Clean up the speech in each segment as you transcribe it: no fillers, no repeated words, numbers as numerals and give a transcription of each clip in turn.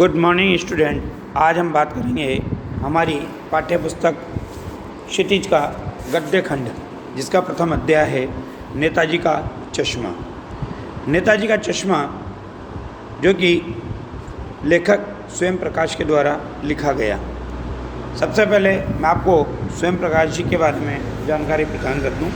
Good morning student. आज हम बात करेंगे हमारी पाठ्य पुस्तक क्षितिज का गद्य खंड, जिसका प्रथम अध्याय है नेताजी का चश्मा। नेताजी का चश्मा, जो कि लेखक स्वयं प्रकाश के द्वारा लिखा गया। सबसे पहले मैं आपको स्वयं प्रकाश जी के बारे में जानकारी प्रदान कर दूँ।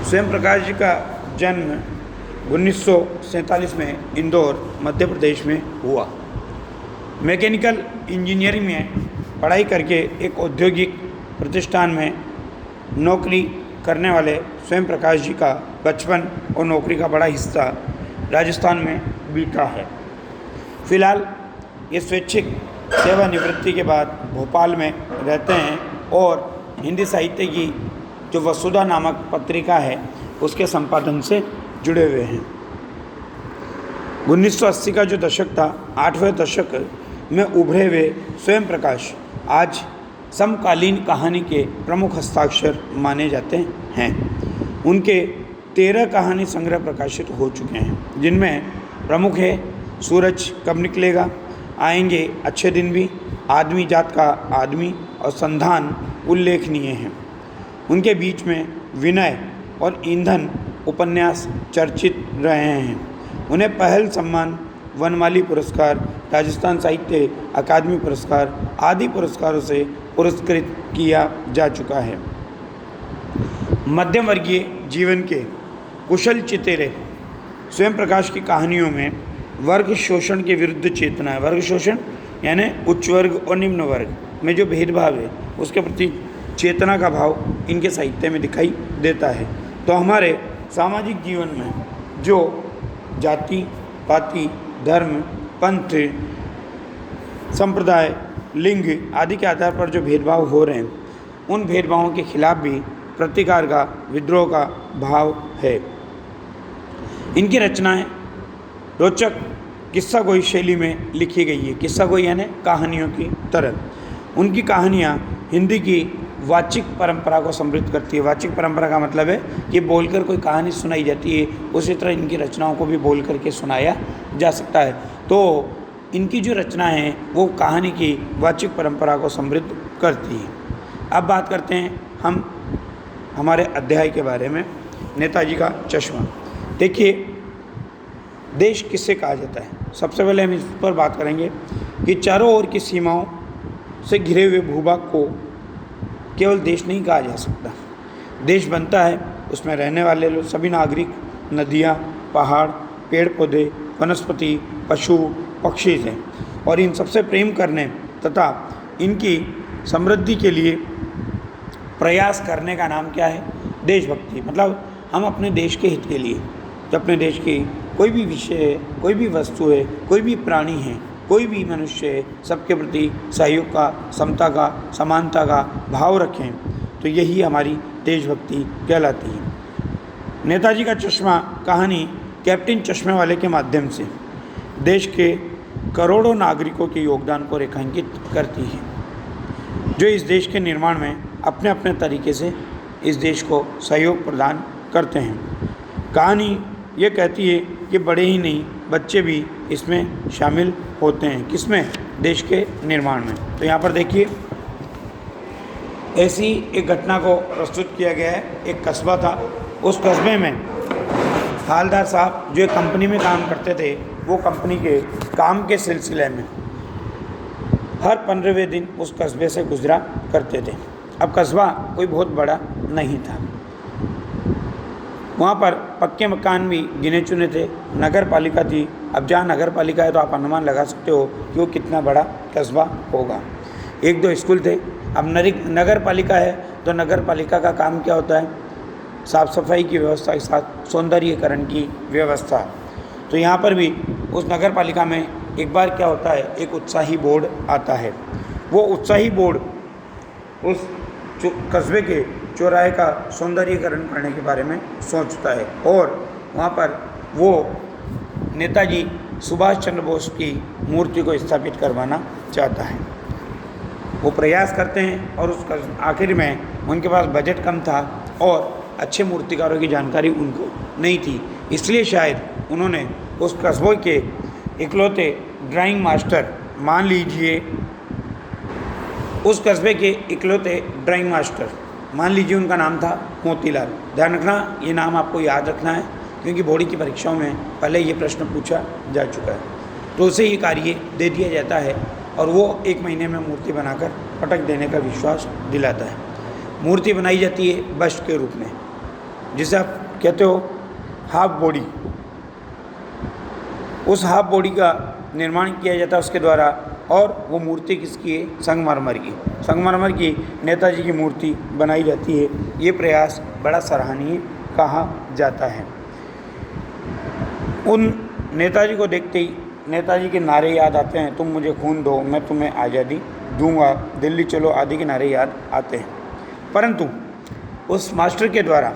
स्वयं प्रकाश जी का जन्म 1947 में इंदौर, मध्य प्रदेश में हुआ। मैकेनिकल इंजीनियरिंग में पढ़ाई करके एक औद्योगिक प्रतिष्ठान में नौकरी करने वाले स्वयं प्रकाश जी का बचपन और नौकरी का बड़ा हिस्सा राजस्थान में बीता है। फिलहाल ये स्वैच्छिक सेवानिवृत्ति के बाद भोपाल में रहते हैं और हिंदी साहित्य की जो वसुधा नामक पत्रिका है उसके संपादन से जुड़े हुए हैं। 1980 का जो दशक था, 8वें दशक में उभरे हुए स्वयं प्रकाश आज समकालीन कहानी के प्रमुख हस्ताक्षर माने जाते हैं। उनके 13 कहानी संग्रह प्रकाशित हो चुके हैं, जिनमें प्रमुख है सूरज कब निकलेगा, आएंगे अच्छे दिन भी, आदमी जात का आदमी और संधान उल्लेखनीय हैं। उनके बीच में विनय और ईंधन उपन्यास चर्चित रहे हैं। उन्हें पहल सम्मान, वनमाली पुरस्कार, राजस्थान साहित्य अकादमी पुरस्कार आदि पुरस्कारों से पुरस्कृत किया जा चुका है। मध्यम वर्गीय जीवन के कुशल चितेरे स्वयं प्रकाश की कहानियों में वर्ग शोषण के विरुद्ध चेतना है। वर्ग शोषण यानी उच्च वर्ग और निम्न वर्ग में जो भेदभाव है उसके प्रति चेतना का भाव इनके साहित्य में दिखाई देता है। तो हमारे सामाजिक जीवन में जो जाति पाति, धर्म, पंथ, संप्रदाय, लिंग आदि के आधार पर जो भेदभाव हो रहे हैं, उन भेदभावों के खिलाफ भी प्रतिकार का, विद्रोह का भाव है। इनकी रचनाएं रोचक किस्सा गोई शैली में लिखी गई है। किस्सा गोई यानी कहानियों की तरह। उनकी कहानियाँ हिंदी की वाचिक परंपरा को समृद्ध करती है। वाचिक परंपरा का मतलब है कि बोलकर कोई कहानी सुनाई जाती है, उसी तरह इनकी रचनाओं को भी बोल करके सुनाया जा सकता है। तो इनकी जो रचना है वो कहानी की वाचिक परंपरा को समृद्ध करती है। अब बात करते हैं हम हमारे अध्याय के बारे में, नेताजी का चश्मा। देखिए, देश किससे कहा जाता है। सबसे पहले हम इस पर बात करेंगे कि चारों ओर की सीमाओं से घिरे हुए भूभाग को केवल देश नहीं कहा जा सकता। देश बनता है उसमें रहने वाले लोग, सभी नागरिक, नदियाँ, पहाड़, पेड़ पौधे, वनस्पति, पशु पक्षी हैं, और इन सबसे प्रेम करने तथा इनकी समृद्धि के लिए प्रयास करने का नाम क्या है? देशभक्ति। मतलब हम अपने देश के हित के लिए, जब अपने देश की कोई भी विषय है, कोई भी वस्तु है, कोई भी प्राणी है, कोई भी मनुष्य है, सबके प्रति सहयोग का, समता का, समानता का भाव रखें, तो यही हमारी देशभक्ति कहलाती है। नेताजी का चश्मा कहानी कैप्टन चश्मे वाले के माध्यम से देश के करोड़ों नागरिकों के योगदान को रेखांकित करती है, जो इस देश के निर्माण में अपने अपने तरीके से इस देश को सहयोग प्रदान करते हैं। कहानी ये कहती है कि बड़े ही नहीं, बच्चे भी इसमें शामिल होते हैं। किसमें? देश के निर्माण में। तो यहाँ पर देखिए, ऐसी एक घटना को प्रस्तुत किया गया है। एक कस्बा था, उस कस्बे में हालदार साहब जो एक कंपनी में काम करते थे, वो कंपनी के काम के सिलसिले में हर 15वें दिन उस कस्बे से गुजरा करते थे। अब कस्बा कोई बहुत बड़ा नहीं था, वहाँ पर पक्के मकान भी गिने चुने थे, नगर पालिका थी। अब जहाँ नगर पालिका है तो आप अनुमान लगा सकते हो कि वो कितना बड़ा कस्बा होगा। 1-2 स्कूल थे। अब नगर पालिका है तो नगर पालिका का काम क्या होता है? साफ़ सफाई की व्यवस्था के साथ सौंदर्यीकरण की व्यवस्था। तो यहाँ पर भी उस नगर पालिका में एक बार क्या होता है, एक उत्साही बोर्ड आता है। वो उत्साही बोर्ड उस कस्बे के चौराहे का सौंदर्यीकरण करने के बारे में सोचता है, और वहाँ पर वो नेताजी सुभाष चंद्र बोस की मूर्ति को स्थापित करवाना चाहता है। वो प्रयास करते हैं और उसका आखिर में उनके पास बजट कम था और अच्छे मूर्तिकारों की जानकारी उनको नहीं थी, इसलिए शायद उन्होंने उस कस्बों के इकलौते ड्राइंग मास्टर मान लीजिए उस कस्बे के इकलौते ड्राइंग मास्टर, मान लीजिए उनका नाम था मोतीलाल। ध्यान रखना, ये नाम आपको याद रखना है, क्योंकि बोर्ड की परीक्षाओं में पहले ये प्रश्न पूछा जा चुका है। तो उसे ये कार्य दे दिया जाता है और वो 1 महीने में मूर्ति बनाकर पटक देने का विश्वास दिलाता है। मूर्ति बनाई जाती है बस्ट के रूप में, जिसे आप कहते हो हाफ बॉडी। उस हाफ बॉडी का निर्माण किया जाता है उसके द्वारा, और वो मूर्ति किसकी है? संगमरमर की। संगमरमर की नेताजी की मूर्ति बनाई जाती है। ये प्रयास बड़ा सराहनीय कहा जाता है। उन नेताजी को देखते ही नेताजी के नारे याद आते हैं, तुम मुझे खून दो मैं तुम्हें आज़ादी दूंगा, दिल्ली चलो आदि के नारे याद आते हैं। परंतु उस मास्टर के द्वारा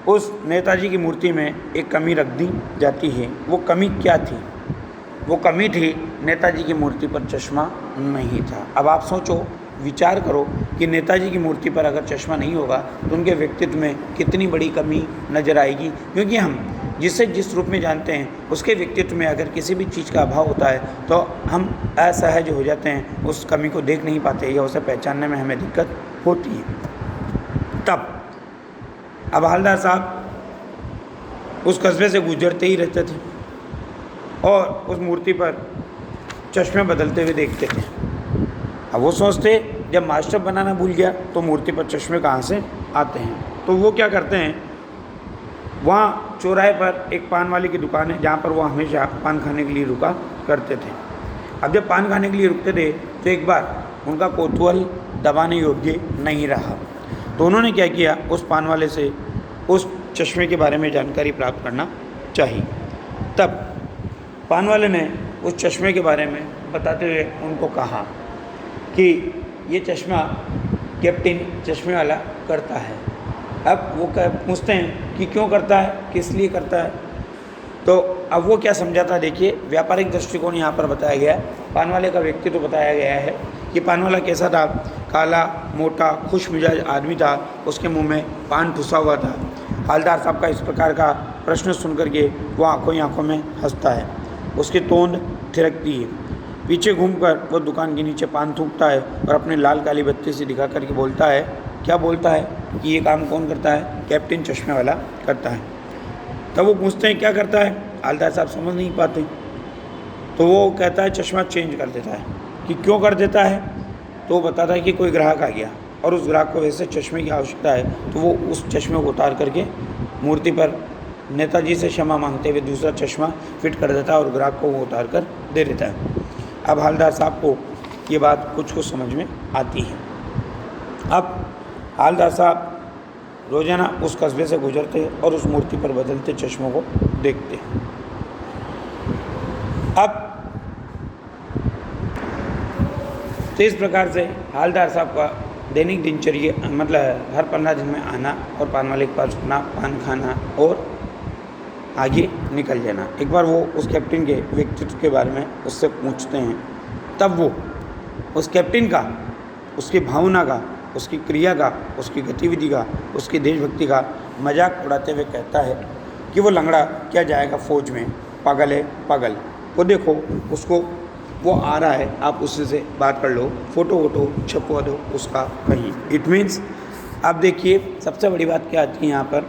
उस नेताजी की मूर्ति में एक कमी रख दी जाती है। वो कमी क्या थी? वो कमी थी, नेताजी की मूर्ति पर चश्मा नहीं था। अब आप सोचो, विचार करो कि नेताजी की मूर्ति पर अगर चश्मा नहीं होगा तो उनके व्यक्तित्व में कितनी बड़ी कमी नज़र आएगी। क्योंकि हम जिसे जिस रूप में जानते हैं उसके व्यक्तित्व में अगर किसी भी चीज़ का अभाव होता है तो हम असहज हो जाते हैं, उस कमी को देख नहीं पाते या उसे पहचानने में हमें दिक्कत होती है। तब अब हवलदार साहब उस कस्बे से गुजरते ही रहते थे और उस मूर्ति पर चश्मे बदलते हुए देखते थे। अब वो सोचते, जब मास्टर बनाना भूल गया तो मूर्ति पर चश्मे कहाँ से आते हैं? तो वो क्या करते हैं, वहाँ चौराहे पर एक पान वाले की दुकान है जहाँ पर वो हमेशा पान खाने के लिए रुका करते थे। अब जब पान खाने के लिए रुकते थे तो एक बार उनका कौतूहल दबाने योग्य नहीं रहा, तो उन्होंने क्या किया, उस पान वाले से उस चश्मे के बारे में जानकारी प्राप्त करना चाहिए। तब पान वाले ने उस चश्मे के बारे में बताते हुए उनको कहा कि ये चश्मा कैप्टन चश्मे वाला करता है। अब वो पूछते हैं कि क्यों करता है, किस लिए करता है? तो अब वो क्या समझाता है, देखिए व्यापारिक दृष्टिकोण यहाँ पर बताया गया है। पान वाले का व्यक्तित्व तो बताया गया है कि पान वाला कैसा था, काला मोटा खुश मिजाज आदमी था, उसके मुंह में पान ठुसा हुआ था। हवलदार साहब का इस प्रकार का प्रश्न सुनकर के वो आंखों ही आंखों में हंसता है, उसकी तोंद थिरकती है, पीछे घूमकर वो दुकान के नीचे पान थूकता है और अपने लाल काली बत्ती से दिखा करके बोलता है, क्या बोलता है कि ये काम कौन करता है? कैप्टन चश्मे वाला करता है। तब वो पूछते हैं क्या करता है? हवलदार साहब समझ नहीं पाते, तो वो कहता है चश्मा चेंज कर देता है। कि क्यों कर देता है? तो वो बताता है कि कोई ग्राहक आ गया और उस ग्राहक को वैसे चश्मे की आवश्यकता है, तो वो उस चश्मे को उतार करके मूर्ति पर नेताजी से क्षमा मांगते हुए दूसरा चश्मा फिट कर देता है और ग्राहक को वो उतार कर दे देता है। अब हवलदार साहब को ये बात कुछ समझ में आती है। अब हवलदार साहब रोज़ाना उस कस्बे से गुजरते और उस मूर्ति पर बदलते चश्मों को देखते। अब तो इस प्रकार से हवलदार साहब का दैनिक दिनचर्या, मतलब हर 15 दिन में आना और पान वाले के पास रुकना, पान खाना और आगे निकल जाना। एक बार वो उस कैप्टन के व्यक्तित्व के बारे में उससे पूछते हैं, तब वो उस कैप्टन का, उसकी भावना का, उसकी क्रिया का, उसकी गतिविधि का, उसकी देशभक्ति का मजाक उड़ाते हुए कहता है कि वो लंगड़ा क्या जाएगा फौज में, पागल है पागल, वो देखो उसको, वो आ रहा है, आप उससे से बात कर लो, फ़ोटो वोटो छपवा दो उसका कहीं। इट मीन्स आप देखिए सबसे बड़ी बात क्या आती है यहाँ पर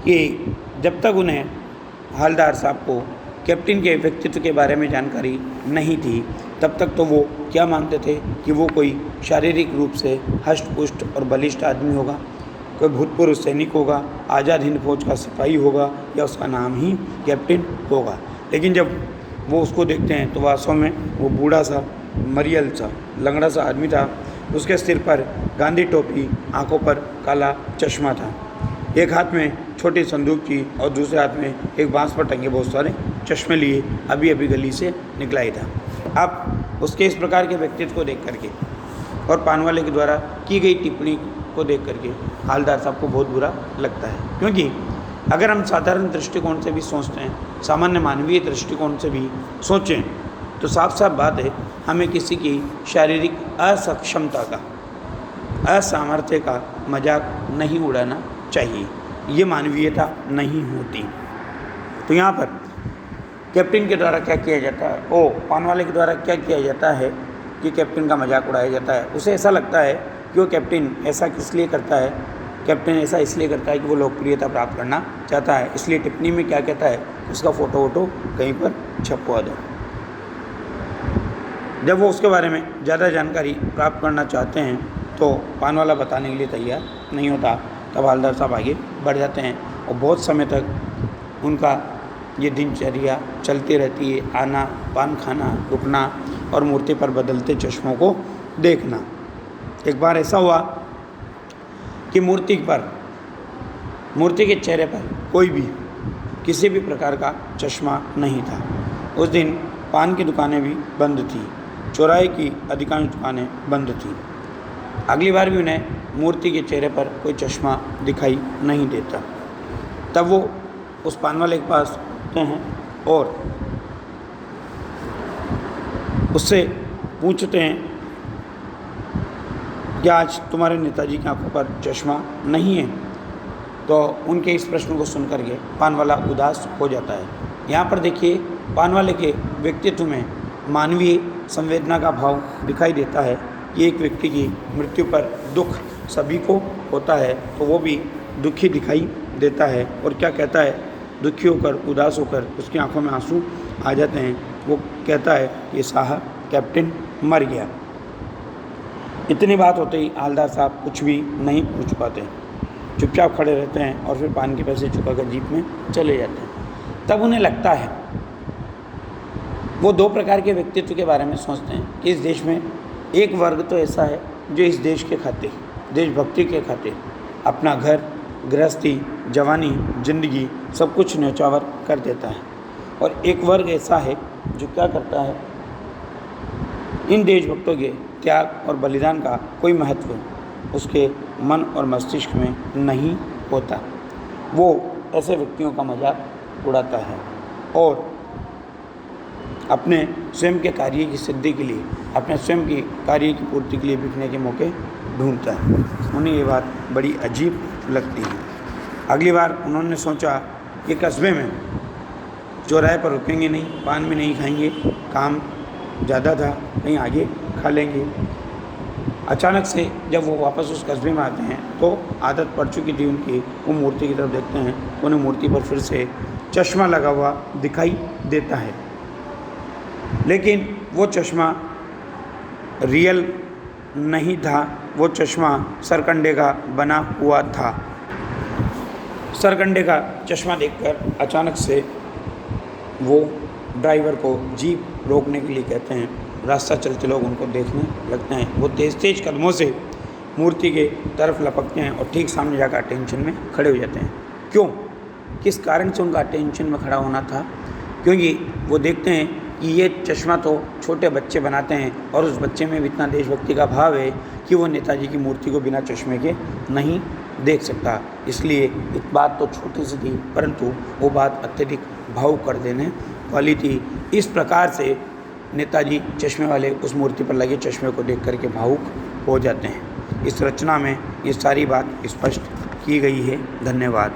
कि जब तक उन्हें हवलदार साहब को कैप्टन के व्यक्तित्व के बारे में जानकारी नहीं थी, तब तक तो वो क्या मानते थे कि वो कोई शारीरिक रूप से हष्ट पुष्ट और बलिष्ठ आदमी होगा, कोई भूतपूर्व सैनिक होगा, आज़ाद हिंद फौज का सिपाही होगा या उसका नाम ही कैप्टन होगा। लेकिन जब वो उसको देखते हैं तो वास्तव में वो बूढ़ा सा, मरियल सा, लंगड़ा सा आदमी था। उसके सिर पर गांधी टोपी, आंखों पर काला चश्मा था, एक हाथ में छोटी संदूक थी और दूसरे हाथ में एक बांस पर टंगे बहुत सारे चश्मे लिए अभी अभी गली से निकला ही था। अब उसके इस प्रकार के व्यक्तित्व को देख करके और पान वाले के द्वारा की गई टिप्पणी को देख करके हवलदार साहब को बहुत बुरा लगता है। क्योंकि अगर हम साधारण दृष्टिकोण से भी सोचते हैं, सामान्य मानवीय दृष्टिकोण से भी सोचें, तो साफ साफ बात है, हमें किसी की शारीरिक असक्षमता का, असामर्थ्य का मजाक नहीं उड़ाना चाहिए। ये मानवीयता नहीं होती। तो यहाँ पर कैप्टन के द्वारा क्या किया जाता है, पान वाले के द्वारा क्या किया जाता है कि कैप्टन का मजाक उड़ाया जाता है। उसे ऐसा लगता है कि वो कैप्टन ऐसा किस लिए करता है, कैप्टन ऐसा इसलिए करता है कि वो लोकप्रियता प्राप्त करना चाहता है, इसलिए टिप्पणी में क्या कहता है, उसका फ़ोटो वोटो कहीं पर छपवा दो। जब वो उसके बारे में ज़्यादा जानकारी प्राप्त करना चाहते हैं तो पान वाला बताने के लिए तैयार नहीं होता, तब हवलदार साहब आगे बढ़ जाते हैं और बहुत समय तक उनका ये दिनचर्या चलती रहती है, आना, पान खाना, रुकना और मूर्ति पर बदलते चश्मों को देखना। एक बार ऐसा हुआ कि मूर्ति के चेहरे पर कोई भी किसी भी प्रकार का चश्मा नहीं था। उस दिन पान की दुकानें भी बंद थी, चौराहे की अधिकांश दुकानें बंद थी। अगली बार भी उन्हें मूर्ति के चेहरे पर कोई चश्मा दिखाई नहीं देता। तब वो उस पान वाले के पास आते हैं और उससे पूछते हैं कि आज तुम्हारे नेताजी की आंखों पर चश्मा नहीं है। तो उनके इस प्रश्न को सुनकर के पान वाला उदास हो जाता है। यहाँ पर देखिए, पान वाले के व्यक्तित्व में मानवीय संवेदना का भाव दिखाई देता है कि एक व्यक्ति की मृत्यु पर दुख सभी को होता है तो वो भी दुखी दिखाई देता है। और क्या कहता है, दुखी होकर, उदास होकर उसकी आंखों में आंसू आ जाते हैं। वो कहता है कि साहब, कैप्टन मर गया। इतनी बात होते ही हवलदार साहब कुछ भी नहीं पूछ पाते, चुपचाप खड़े रहते हैं और फिर पान के पैसे चुकाकर जीप में चले जाते हैं। तब उन्हें लगता है, वो दो प्रकार के व्यक्तित्व के बारे में सोचते हैं कि इस देश में एक वर्ग तो ऐसा है जो इस देश के खातिर, देशभक्ति के खातिर अपना घर, गृहस्थी, जवानी, जिंदगी सब कुछ न्यौछावर कर देता है, और एक वर्ग ऐसा है जो क्या करता है, इन देशभक्तों के त्याग और बलिदान का कोई महत्व उसके मन और मस्तिष्क में नहीं होता। वो ऐसे व्यक्तियों का मजाक उड़ाता है और अपने स्वयं के कार्य की सिद्धि के लिए, अपने स्वयं की कार्य की पूर्ति के लिए बिकने के मौके ढूंढता है। उन्हें ये बात बड़ी अजीब लगती है। अगली बार उन्होंने सोचा कि कस्बे में चौराहे पर रुकेंगे नहीं, पान भी नहीं खाएंगे, काम ज़्यादा था, कहीं आगे खा लेंगे। अचानक से जब वो वापस उस कस्बे में आते हैं तो आदत पड़ चुकी थी उनकी, वो मूर्ति की तरफ देखते हैं तो उन्हें मूर्ति पर फिर से चश्मा लगा हुआ दिखाई देता है, लेकिन वो चश्मा रियल नहीं था, वो चश्मा सरकंडे का बना हुआ था। सरकंडे का चश्मा देखकर अचानक से वो ड्राइवर को जीप रोकने के लिए कहते हैं। रास्ता चलते लोग उनको देखने लगते हैं। वो तेज़ तेज़ कदमों से मूर्ति के तरफ लपकते हैं और ठीक सामने जाकर अटेंशन में खड़े हो जाते हैं। क्यों, किस कारण से उनका अटेंशन में खड़ा होना था? क्योंकि वो देखते हैं कि ये चश्मा तो छोटे बच्चे बनाते हैं और उस बच्चे में भी इतना देशभक्ति का भाव है कि वो नेताजी की मूर्ति को बिना चश्मे के नहीं देख सकता। इसलिए एक बात तो छोटी सी थी, परंतु वो बात अत्यधिक भावुक कर देने वाली थी। इस प्रकार से नेताजी चश्मे वाले उस मूर्ति पर लगे चश्मे को देख करके भावुक हो जाते हैं। इस रचना में ये सारी बात स्पष्ट की गई है। धन्यवाद।